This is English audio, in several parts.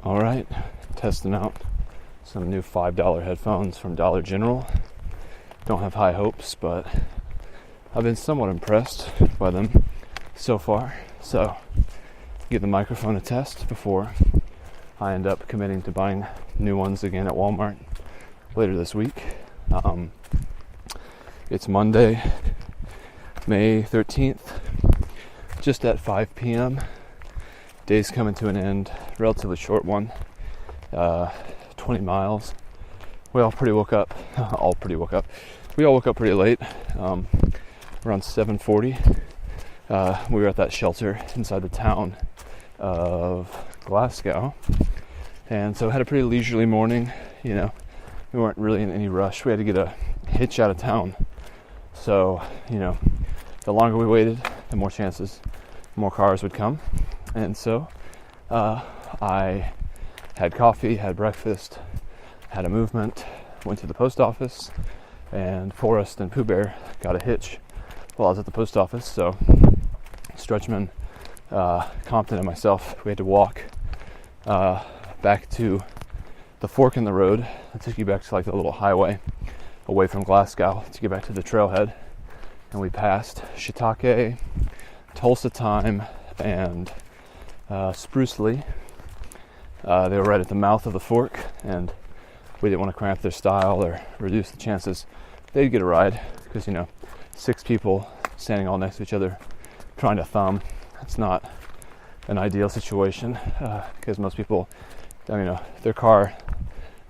All right, testing out some new $5 headphones from Dollar General. Don't have high hopes, but I've been somewhat impressed by them so far. So, give the microphone a test before I end up committing to buying new ones again at Walmart later this week. It's Monday, May 13th, just at 5 p.m. Day's coming to an end, relatively short one, 20 miles. We all woke up pretty late, around 7:40. We were at that shelter inside the town of Glasgow, and so had a pretty leisurely morning. We weren't really in any rush. We had to get a hitch out of town, so the longer we waited, the more chances more cars would come. And so I had coffee, had breakfast, had a movement, went to the post office, and Forrest and Pooh Bear got a hitch while I was at the post office. So Stretchman, Compton, and myself, we had to walk back to the fork in the road that took you back to like the little highway away from Glasgow to get back to the trailhead. And we passed Shiitake, Tulsa Thyme, and Spruce Lee. They were right at the mouth of the fork, and we didn't want to cramp their style or reduce the chances they'd get a ride, because 6 people standing all next to each other trying to thumb, it's not an ideal situation, because most people, their car,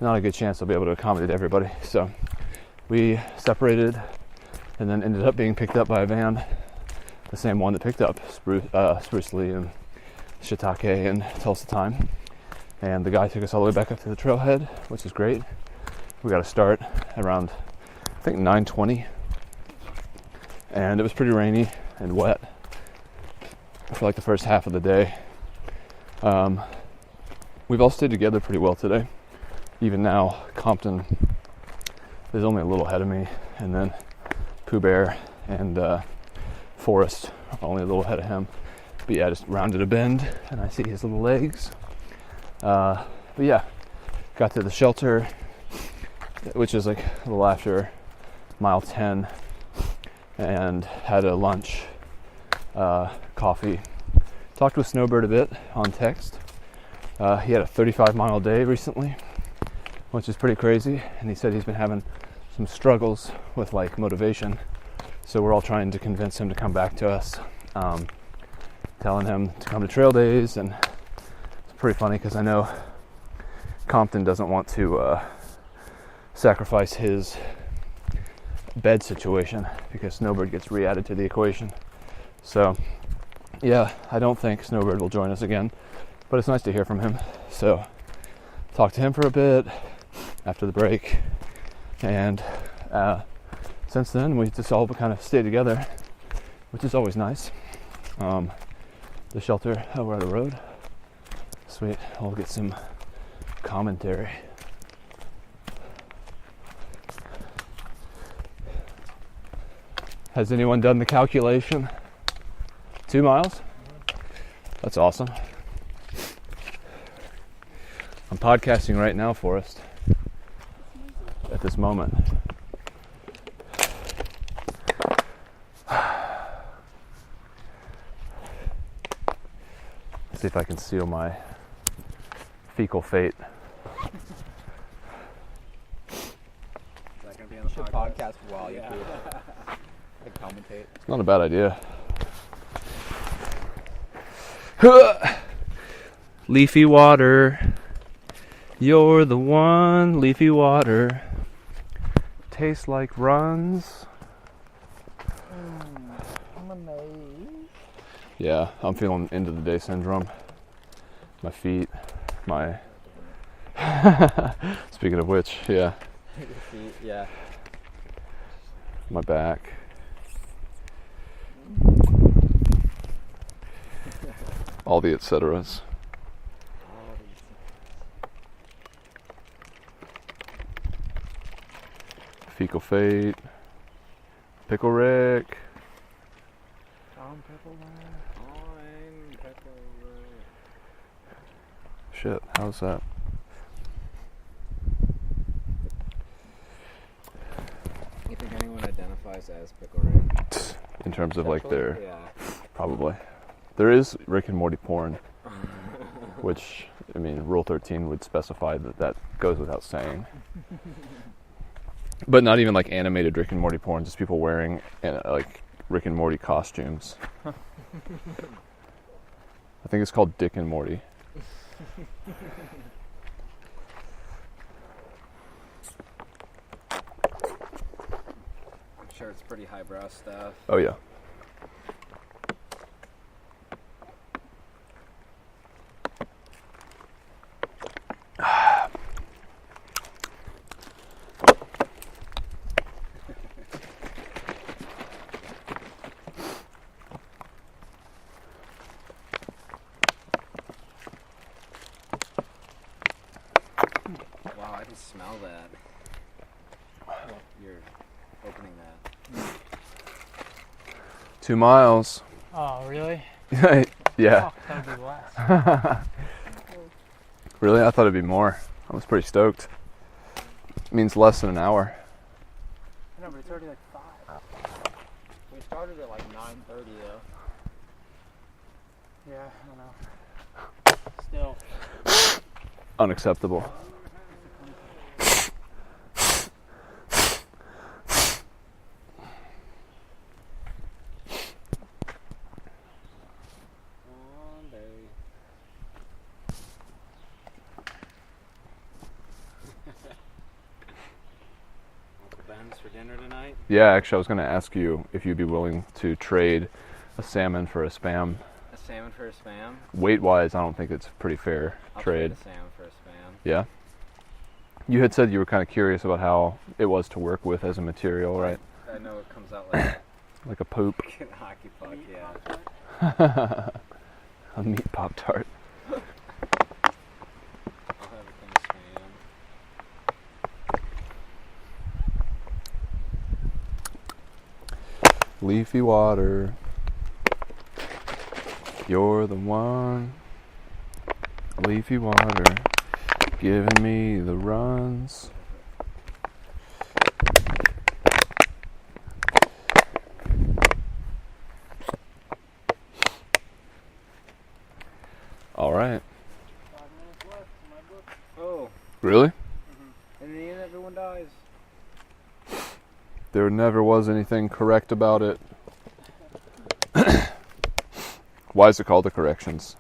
not a good chance they'll be able to accommodate everybody. So we separated and then ended up being picked up by a van, the same one that picked up Spruce Lee and Shiitake and Tulsa Thyme. And the guy took us all the way back up to the trailhead, which is great. We got to start around, I think, 9:20. And it was pretty rainy and wet for like the first half of the day. We've all stayed together pretty well today. Even now, Compton is only a little ahead of me, and then Pooh Bear and Forrest are only a little ahead of him. But yeah, I just rounded a bend and I see his little legs. But yeah, got to the shelter, which is like a little after mile 10, and had a lunch, coffee. Talked with Snowbird a bit on text. He had a 35-mile day recently, which is pretty crazy, and he said he's been having some struggles with like motivation. So we're all trying to convince him to come back to us, telling him to come to trail days. And it's pretty funny because I know Compton doesn't want to sacrifice his bed situation because Snowbird gets re-added to the equation. So yeah, I don't think Snowbird will join us again, but it's nice to hear from him. So talked to him for a bit after the break, and since then we just all kind of stay together, which is always nice. The shelter over the road. Sweet, I'll get some commentary. Has anyone done the calculation? 2 miles? That's awesome. I'm podcasting right now, Forrest, at this moment. See if I can seal my fecal fate. Is that going to be on the podcast while you commentate? It's not a bad idea. Leafy water, you're the one. Leafy water tastes like runs. Yeah, I'm feeling end of the day syndrome. My feet, my... Speaking of which, yeah. Your feet, yeah. My back. All the et ceteras. Fecal fate. Pickle Rick. shit. How's that? You think anyone identifies as Pickle Rick? In terms of like their... Yeah. Probably. There is Rick and Morty porn, which, I mean, Rule 13 would specify that goes without saying. But not even like animated Rick and Morty porn, just people wearing like Rick and Morty costumes. I think it's called Dick and Morty. I'm sure it's pretty highbrow stuff. Oh yeah. Wow, I can smell that. You're opening that. 2 miles. Oh, really? Yeah. Oh, that would be less. Really? I thought it'd be more. I was pretty stoked. It means less than an hour. No, but it's already like 5. We started at like 9:30 though. Yeah, I don't know. Still. Unacceptable. One day. Uncle Ben's for dinner tonight? Yeah, actually, I was going to ask you if you'd be willing to trade a salmon for a Spam. A salmon for a Spam? Weight-wise, I don't think it's a pretty fair I'll trade. trade a salmon for a Spam. Yeah? You had said you were kind of curious about how it was to work with as a material, right? I know it comes out like Like a poop. a hockey puck, yeah. A meat Pop-Tart. I'll have a thing of Spam. Leafy water. You're the one. Leafy water. Giving me the runs. All right. 5 minutes left in my book. Oh, Really? in the end everyone dies. There never was anything correct about it. Why is it called the corrections?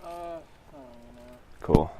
I don't know. Cool.